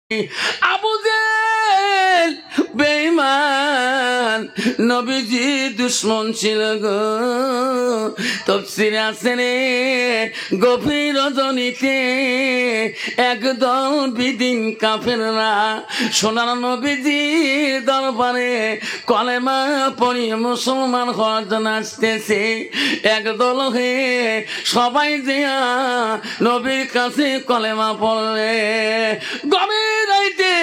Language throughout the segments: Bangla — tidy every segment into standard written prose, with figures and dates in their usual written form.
আবু জেহেল বেঈমান নবীজি দুশমন ছিল গো। তাফসীরে আছে রে, গভীর রজনীতে একদল বিদিন কাফেররা সোনার নবীজি দরবারে কলেমা পড়ি মুসলমান হওয়ার জন্য আসতেছে। একদল হয়ে সবাই যেয়া নবীর কাছে কলেমা পড়লে গভীর রাইতে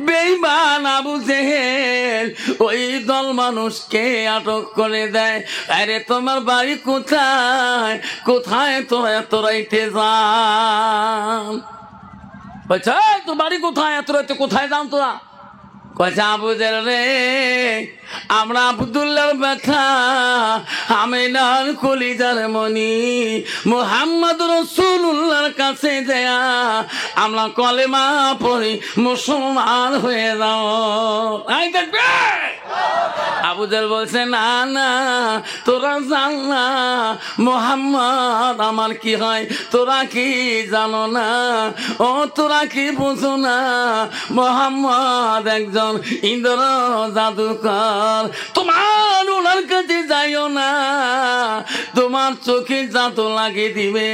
বেঈমান আবু জেহেল ওই দল মানুষকে আটক করে দেয়। আরে তোমার বাড়ি কোথায়? কোথায় তোরা এত রাইতে যান? বলছে তোর বাড়ি কোথায়? এত রাইতে কোথায় যান তোরা? কয়েছে আবু জেহেল রে, আমরা আব্দুল্লাহর ব্যথা, আমিনার কলিজার মনি মুহাম্মদ রাসূলুল্লাহর কাছে যায়া আমরা কলেমা পড়ি মুসলমান হয়ে যাও। এই দেখবে আবু জেহেল বলছে না না, তোরা জান না মুহাম্মদ আমার কি হয়, তোরা কি জানো না? ও তোরা কি বুঝো না? মুহাম্মদ একজন ইন্দ্র জাদুকর। তোমার ওনার কাছে যাইও না, তোমার চোখে জাদু লাগিয়ে দিবে।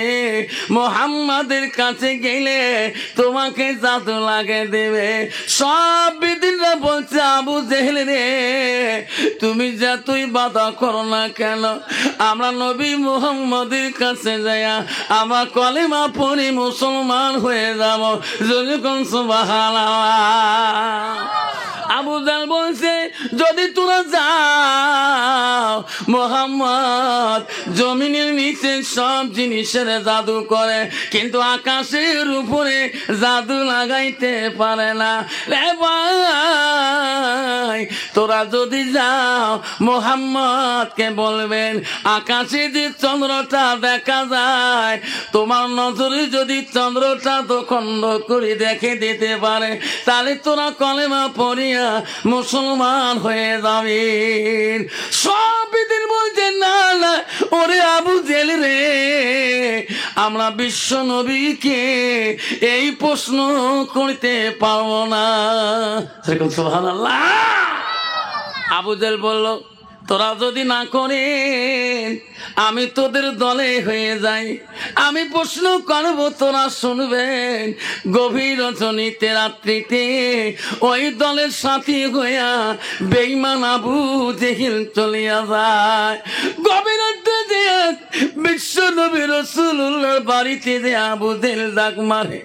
মুহাম্মাদের কাছে গেলে তোমাকে জাদু লাগিয়ে দেবে। সব বিদিনরা বলছে আবু জেহেল রে, তুমি যতই বাধা করো না কেন, আমরা নবী মুহাম্মদের কাছে যাইয়া আমার কলেমা পড়ি মুসলমান হয়ে যাব। যখন সুবহানাল্লাহ। আবু জেহেল বলছে যদি তোরা যাও, মুহাম্মদ জমিনের নিচে সব জিনিসের জাদু করে, কিন্তু আকাশের উপরে জাদু লাগাইতে পারে না। রে ভাই, তোরা যদি যাও মুহাম্মদকে বলবেন আকাশে যে চন্দ্রটা দেখা যায়, তোমার নজরে যদি চন্দ্রটা দখণ্ড করে দেখে দিতে পারে, তাহলে তোরা কলেমা পড়িয়া মুসলমান হয়ে যাবেন। সব দিন বলছে না না, ওরে আবু জেহেল রে, আমরা বিশ্ব নবীকে এই প্রশ্ন করতে পারবো না। সুবহানাল্লাহ। আবু জেহেল বলল তোরা যদি না করেন আমি তোদের দলে হয়ে যাই, আমি প্রশ্ন করব তোরা শুনবেন। গভীর রজনীতে রাত্রিতে ওই দলের সাথী হইয়া বেঈমান আবু জেহেল চলিয়া যায়। গভীর রাত্রে যে বিশ্ব নবী রাসূলুল্লাহর বাড়িতে যে আবু জেহেল ডাক মারে,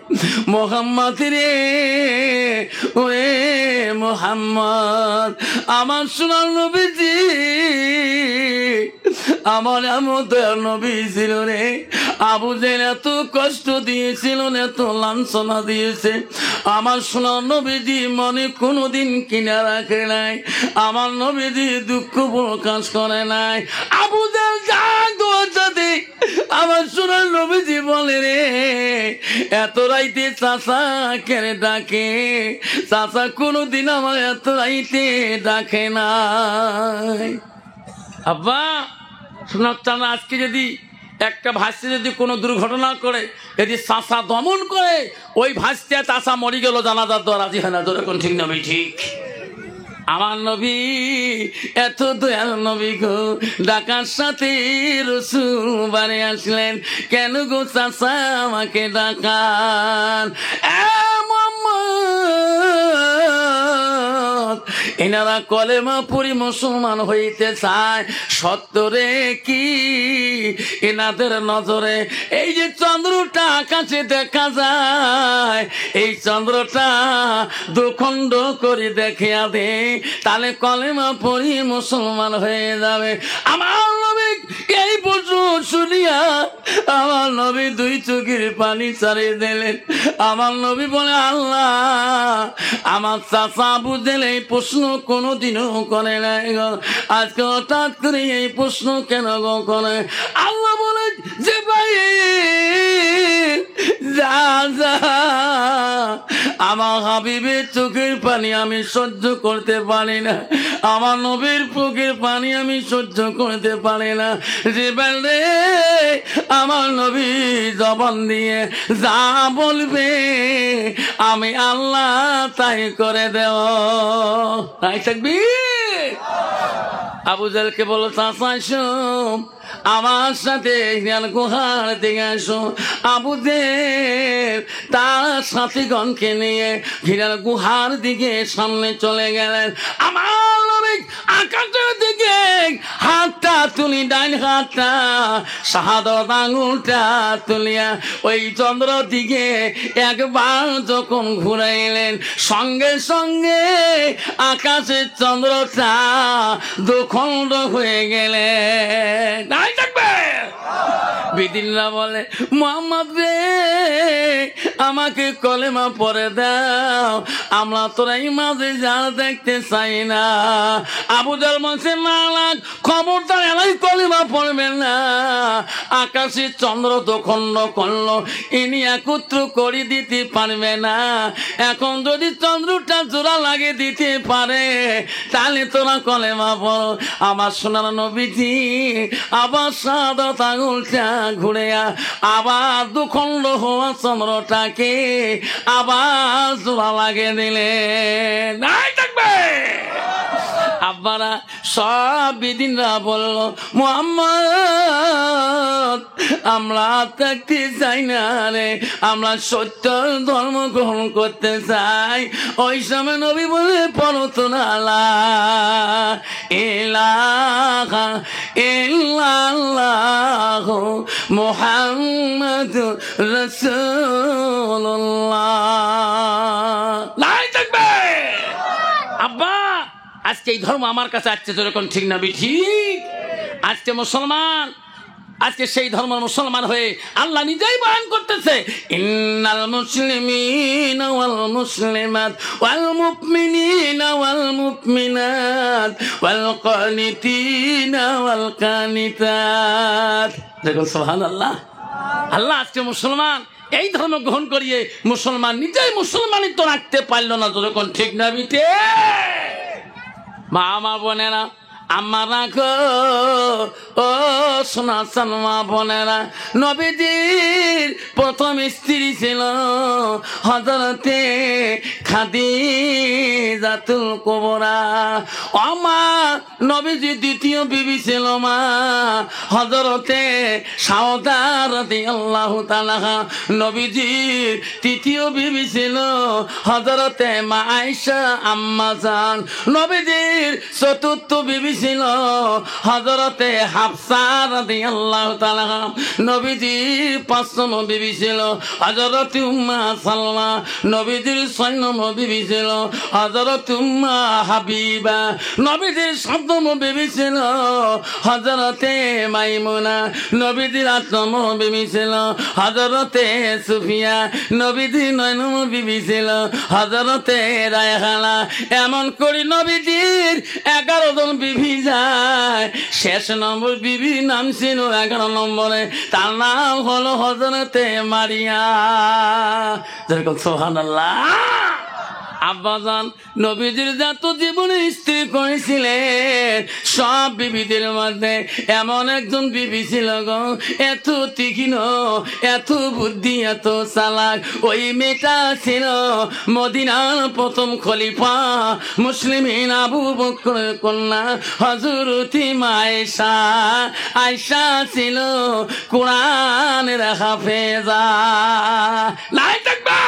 মুহাম্মদ রে, ওরে মুহাম্মদ, আমার সোনার নবীজি, আমার আমাদের নবী ছিল রে। আবু জেহেল এত কষ্ট দিয়েছিল, এত লাঞ্ছনা দিয়েছে, আমার সোনার নবীজি মনে কোনোদিন কিনা রাখে নাই, আমার নবীজি দুঃখ প্রকাশ করে নাই। আবু জেহেল যাক দোয়ার সাথে আমার সোনার নবীজি বলে রে, এত রাইতে চাচা কেড়ে ডাকে? চাচা কোনোদিন আমার এত রাইতে ডাকে নাই। আব্বা শোনার চান, আজকে যদি একটা ভাস্তি যদি কোনো দুর্ঘটনা করে, যদি চাষা দমন করে, ওই ভাস্তি চাষা মরি গেল, জানাজার তো রাজি হয় না। তোর এখন ঠিক নবী ঠিক। আমার নবী এত দয়াল নবী গো, ডাকার সাথে রাসূল বাড়ি আসলেন, কেন গো চাচা আমাকে ডাকান? এনারা কলেমা পড়ি মুসলমান হইতে চায়, সত্তরে কি এনাদের নজরে এই যে চন্দ্রটা আকাশে দেখা যায়, এই চন্দ্রটা দুখণ্ড করে দেখে দে, তাহলে কলেমা পড়ি মুসলমান হয়ে যাবে। আমার নবী এই প্রশ্ন শুনিয়া আমার নবী দুই চোখের পানি ছাড়িয়ে দিলেন। আমার নবী বলে, আল্লাহ, আমার চাচা আবু জেহেল এই প্রশ্ন কোনোদিনও করে নাই গো, আজকে হঠাৎ করে এই প্রশ্ন কেন গো করে? আল্লাহ বলে যে ভাই যা যা, আমার হাবিবের চোখের পানি আমি সহ্য করতে পারি না, আমার নবীর বুকের পানি আমি সহ্য করতে পারি না। জিবরাইল রে, আমার নবী জবান দিয়ে যা বলবে আমি আল্লাহ তাই করে দেও। তাই থাকবি। আবু জাহলকে বলো, চাচা আসো আমার সাথে হিরার গুহার দিকে আসো। আবু জাহল তার সাথীগণকে নিয়ে হিরার গুহার দিকে সামনে চলে গেলেন। আমার নবী আকাশের দিকে হাতটা তুলি, ডাইন হাতটা শাহাদাত আঙুলটা তুলিয়া ওই চন্দ্র দিকে একবার যখন ঘুরাইলেন, সঙ্গে সঙ্গে আকাশের চন্দ্রটা দুখণ্ড হয়ে গেলেন। নাই থাকবে। বিদিনরা বলে, মুহাম্মদ রে, আমাকে কলেমা পড়ে দাও, আমরা তোরা এই মাঝে যা দেখতে চাই না। আবু জাহল বলছে, না না, খবরদার এলাই কলেমা পড়বেন না। আকাশে চন্দ্র দোখণ্ড করলো, ইনি একত্র করে দিতে পারবে না। এখন যদি চন্দ্রটা জোড়া লাগে দিতে পারে তাহলে তোরা কলেমা পড়ো। আমার সোনার নবীজি আবার শাহাদাত আঙুলটা ঘুরে আবার দুখণ্ড হওয়া চন্দ্রটাকে আবার জোড়া লাগে দিলেন। নাই থাকবে। আব্বারা সব বিদিনরা বলল, মুহাম্মদ আমরা থাকতে চাই না রে, আমরা সত্য ধর্ম গ্রহণ করতে চাই। ওই সময় নবী বলে, পড়ো তো না লা ইলাহা ইল্লাল্লাহু মুহাম্মাদুর রাসূলুল্লাহ। নাই থাকবে। আব্বা আজকে এই ধর্ম আমার কাছে আসছে, যেরকম ঠিক না ঠিক? আজকে মুসলমান, আজকে সেই ধর্ম মুসলমান হয়ে আল্লাহ নিজেই বয়ান করতেছে, ইন্নাল মুসলিমিনা ওয়াল মুসলিমাত ওয়াল মুমিনিনা ওয়াল মুমিনাত ওয়াল কানিতিনা ওয়াল কানিতাত। দেখুন সুবহানাল্লাহ। আল্লাহ আজকে মুসলমান এই ধর্ম গ্রহণ করিয়ে মুসলমান নিজেই মুসলমানই তো রাখতে পারল না, যেরকম ঠিক না বিটে? মা আমার বোনেরা, আমার রাখো ও সোনা সালমা বোনেরা, নবীজির প্রথম স্ত্রী ছিল হযরতে খাদিজাতুল কুবরা। আমার নবীজির দ্বিতীয় বিবি ছিল মা হযরতে সাউদা রাদিয়াল্লাহু তাআলা। নবীজির তৃতীয় বিবি ছিল হযরতে মা আয়েশা আম্মা জান। নবীজির চতুর্থ বিবি ছিল হযরতে হাফসা রাদিয়াল্লাহু তাআলা। নবীজির পাঁচম বিবি ছিল হযরতে উম্মে সালমা। নবীজির ছয়ম বিবি ছিল হযরতে উম্মে হাবিবা। নবীজির সাতম বিবি ছিল হযরতে মাইমুনা। নবীজির আটম বিবি ছিল হযরতে সুফিয়া। নবীজির নয়ম বিবি ছিল হযরতে রায়হানা। এমন করে নবীজির 11 জন বিবি যায়। শেষ নম্বর বিবির নাম ছিল 11 নম্বরে, তার নাম হলো হযরতে মারিয়া। যেরকম সুবহানাল্লাহ। আব্বাজান নবীজির যত জীবনে স্ত্রী করেছিলেন সব বিবিদের মধ্যে এমন একজন বিবি ছিল গো, এত তীক্ষ্ণ, এত বুদ্ধি, এত চালাক। ওই মেয়েটা ছিল মদিনার প্রথম খলিফা মুসলিমিন আবু বকরের কন্যা হযরতে আয়েশা। আয়েশা ছিল কোরআনের হাফেজা। নাই থাকবে।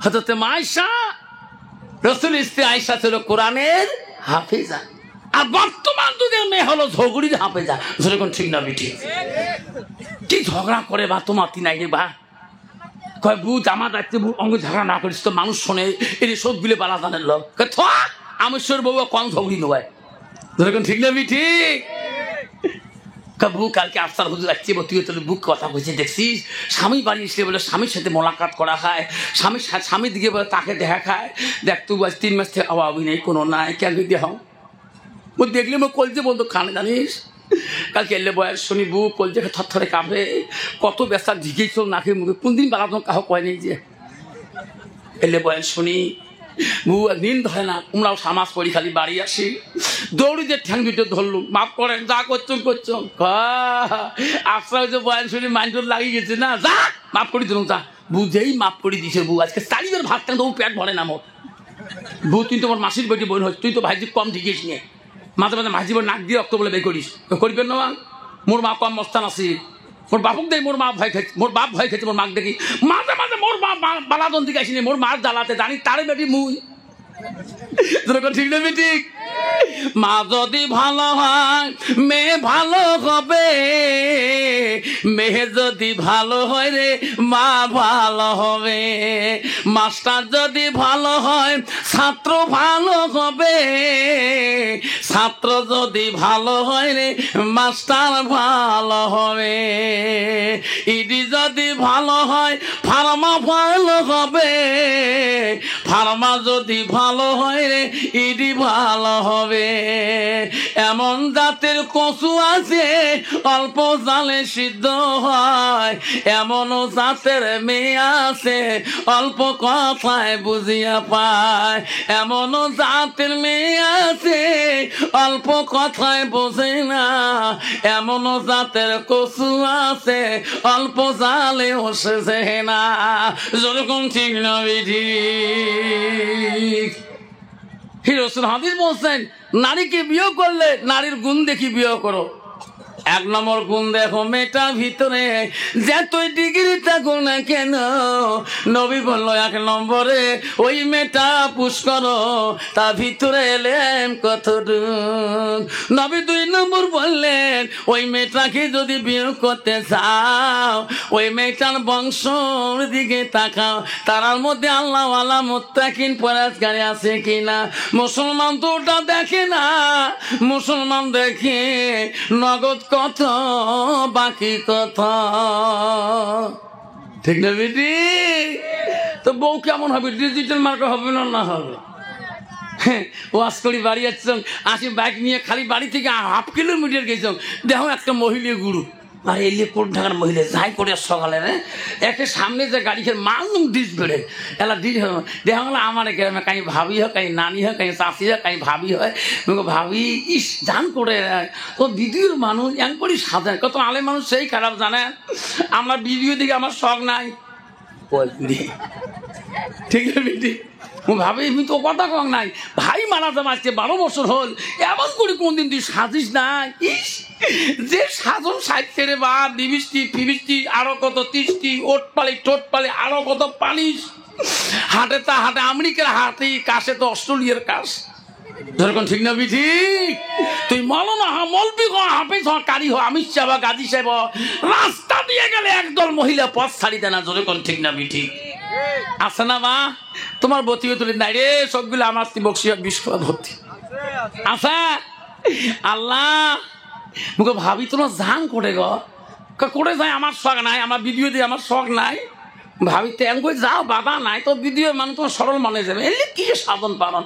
হযরতে আয়েশা রাসূলের স্ত্রী আয়েশা ছিল কোরআনের হাফেজা। আর বর্তমান যুগের মেয়ে হলো ঝগড়ির হাফেজা। যেরকম ঠিক না বিটি? কি ঝগড়া করে বা তোমার তিনাই বা কয় বু জামা যাচ্ছে বু অঙ্গ ঝগড়া না করিস তো মানুষ শোনে, এর সব বিলে বালা জানের লোক আমেশ্বর বউ কম ঝগড়ি নয়। যেরকম ঠিক না বিটি? বু কালকে আফসার হুজুর আসছে, তুই তোর বুক কথা বলছে দেখছিস, স্বামী বাড়ি এসে বলে স্বামীর সাথে মোলাকাত করা খায়, স্বামীর দিকে বলে তাকে দেখা খায়। দেখ তুই আজ 3 মাস থেকে অভাবই নেই, কোনো নাই, কেন দিয়ে হও ও দেখলে মো কলজে বলতো খানে জানিস। কালকে এলে বয়স শুনি বু কলজে থরথরে কাঁপে, কত ব্যস্ত ঝিকেই চল নাকে মুখে, কোন দিন বালা কাহ কয় নেই যে এলে বয়স শুনি বউ একদিন ধরে না, তোমরাও সামাজ পড়ি খালি বাড়ি আসি, দৌড়ি যে ঠ্যাং দুটো ধরলুম, মাফ করেন যা করছো আশ্রা হয়েছে বয়ান শুনে মাইন্ডুর লাগিয়ে গেছে না, যা মাফ করে দিলাম, যা বুঝেই মাফ করে দিছে বউ। আজকে চারিবার ভাত কেন তবু পেট ভরে না মোর। বউ তুই তোমার মাসির বেটি বোন হচ্ছে, তুই তো ভাইজি কম ঠিকিস নিয়ে, মাঝে মাঝে মাঝি নাক দিয়ে রক্ত বলে বের করিস, করবেন না। মোর মা কম মস্তান আছে, মোর বাপুক দেয় মোর মা ভয় খাইছে, মোর বাপ ভয় খাইছে মোর মাক দেখি, মাঝে মাঝে মোর মা বালাদন দিকে আসিনি, মোর মার জ্বালাতে জানি তারে বেটি মুই। ঠিক না ঠিক? মা যদি ভালো হয় মেয়ে ভালো হবে, মেয়ে যদি ভালো হয় রে মা ভালো হবে, মাস্টার যদি ভালো হয় ছাত্র ভালো হবে, ছাত্র যদি ভালো হয় রে মাস্টার ভালো হবে, ইডি যদি ভালো হয় ফার্মা ভালো হবে, ফার্মা যদি ভালো হয় রে ইডি ভালো হবে। এমন জাতের কচু আছে অল্প জালে সিদ্ধ হয়, এমনও জাতের মেয়ে আছে অল্প কথায় বুঝিয়া পায়, এমনও জাতের মেয়ে আছে অল্প কথায় বোঝে না, এমনও জাতের কচু আছে অল্প জালে বসেছে না। যেরকম ঠিক না বিধি। রাসূল হাদিস বলছেন, নারীকে বিয়ে করলে নারীর গুণ দেখি বিয়ে করো। এক নম্বর গুণ দেখো, মেয়েটার ভিতরে যতই ডিগ্রি থাকুক না কেন, নবী বললো এক নম্বরে ওই মেয়েটা পুশ করো, তার ভিতরে এলেন কতটুক। নবী দুই নম্বর বললেন, ওই মেয়েটাকে যদি বিয়ে করতে চাও ওই মেয়েটার বংশর দিকে তাকাও, তার মধ্যে আল্লাহওয়ালা মুত্তাকিন পরহেজগার আছে কিনা। মুসলমান তো ওটা দেখে না, মুসলমান দেখে নগদ কত বাকি কথা। ঠিক না বেটি? তো বউ কেমন হবে? ডিজিটাল মার্কা হবে না? না হবে। ওয়াজ করি বাড়ি আসছিলাম, আসি বাইক নিয়ে, খালি বাড়ি থেকে 1/2 কিলোমিটার গেছিলাম, দেখো একটা মহিলা গুরু, আর এলিয়ে কোট ঢাকার মহিলা যাই করে সকালে রে একটা সামনে যে গাড়ি খেয়ে মালুম ডিস বেড়ে এলা ডিস দেখা গেলো আমার গ্রামে কাই ভাবি হয়, কাই নানি হয়, কাই চাষি হয়, কাই ভাবি হয়, ভাবি ইস জান করে তো ভিডিওর মানুষ এম করি সাধারণ কত আলে মানুষ সেই খারাপ জানে। আমরা ভিডিও দিকে আমার শখ নাই, ঠিক আছে বেটি? ভাবি আমি তো কথা কম নাই, ভাই মারা যাবে আজকে 12 বছর হল, এমন করে কোনদিন তুই সাজিস না। ইস যে সাজন সাজছে রে বা, বিবিষ্টি ফিবিষ্টি আরো কত তিষ্টি, ওট পালি ঠোঁট পালি আরো কত পালিশ, হাটে তা হাটে আমেরিকার হাটে, কাশে তো অস্ট্রেলিয়ার কাশ। যেরকম ঠিক না বিঠি? তুই মৌলানা হ, মলবি হ, হাফেজ হ, কারি হ, আমির সাহেব, গাজী সাহেব, রাস্তা দিয়ে গেলে একদল মহিলা পথ ছাড়িতে না। যেরকম ঠিক না বিঠি? আছে না মা? তোমার বতি তুলি নাই রে, সবগুলো আমার বক্সিয়া বিস্কুট ভর্তি আছে। আল্লাহ মুখে ভাবি তোমার জান করে গো করে যায়, আমার শখ নাই, আমার ভিডিও দিয়ে আমার শখ নাই। ভাবি তেন করে যাও বাধা নাই তো, ভিডিও মানে তোমার সরল মানে যাবে, এলে কি সাধন পালন।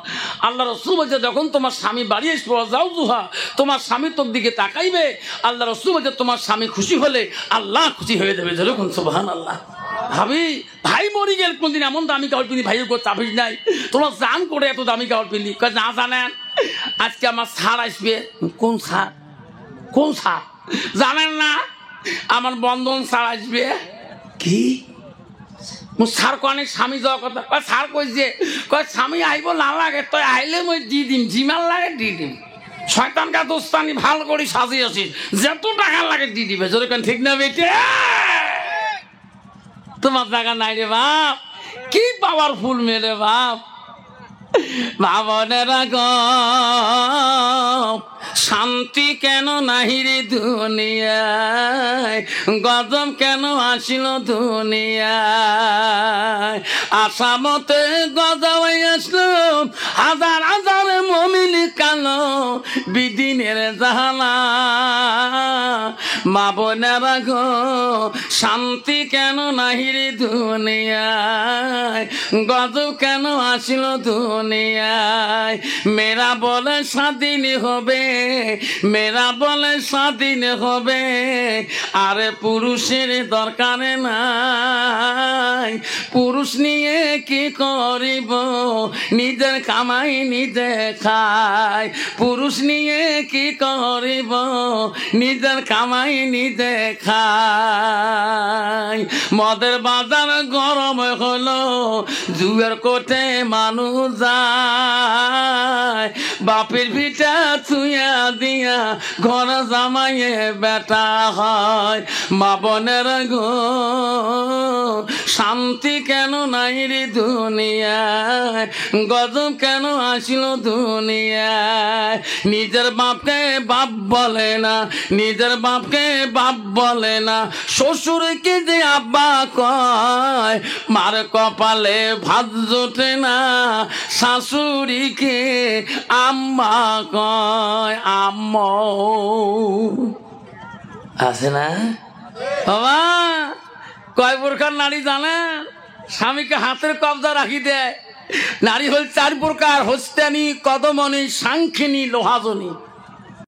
আল্লাহ রসুল বলছে যখন তোমার স্বামী বাড়ি আসবে যাও জুহা, তোমার স্বামী তোর দিকে তাকাইবে, আল্লাহ রসুল বলছে তোমার স্বামী খুশি হলে আল্লাহ খুশি হয়ে যাবে। যেরকম সুবহানাল্লাহ। ভাবি ভাই মরি গেল কোনদিন এমন দামি কাপড় পিন্ধি, ভাইয়ের উপর চাপিস নাই, তোমার জান করে এত দামি কাপড় পিন্ধি। না জানেন আজকে আমার সার আসবে। কোন সার? কোন সার জানেন না? আমার বন্ধন সার আসবে। কি সার কনে স্বামী যাওয়ার কথা? সার কইছে কয় স্বামী আইব না লাগে, তো আইলে মই দি দিম, জিমাল লাগে দি দিম। শয়তান কা দোস্তানি ভাল করে সাজিয়ে আছিস, যত টাকা লাগে দি দিবে। যেরকম ঠিক না বেটে? তোমার টাকা নাই রে বাপ, কি পাওয়ারফুল মেয়ে রে বাপ। ভাবনেরা গ শান্তি কেন নাহি রে দুনিয়ায়, গজব কেন আসিল দুনিয়ায়, আসামতে গজব আসলো, হাজার হাজার মমিন কালো বিদিনের জাহালা, মা বোনেরা গো শান্তি কেন নাহিরে দুনিয়ায়, গজব কেন আসিল দুনিয়ায়। মেয়েরা বলে স্বাধীন হবে, মেয়েরা বলে স্বাধীন হবে, আরে পুরুষের দরকার নাই। পুরুষ নিয়ে কি করিব, নিজের কামাই নিজে খায়। পুরুষ নিয়ে কি করিব, নিজের কামাই নিজে খায়। মদের বাজার গরম হলো, জুয়ের কোটে মানুষ যায়। বাপের ভিটা ছুঁয়া দিয়া ঘর জামাইয়ে বেটা হয়। মা বোনের গো শান্তি কেন নাই রে দুনিয়ায়, গজব কেন আসিল দুনিয়ায়। নিজের বাপকে বাপ বলে না, নিজের বাপকে বাপ বলে না, শ্বশুরকে যে আব্বা কয়। মার কপালে ভাত জোটে না, শাশুড়িকে আম্মা কয়। আম্মা আছে না বাবা? কয় প্রকার নারী জানেন? স্বামীকে হাতের কবজা রাখি দেয়। নারী হল 4 প্রকার: হস্তানি, কদমনি, সাংখিনী, লোহাজনী।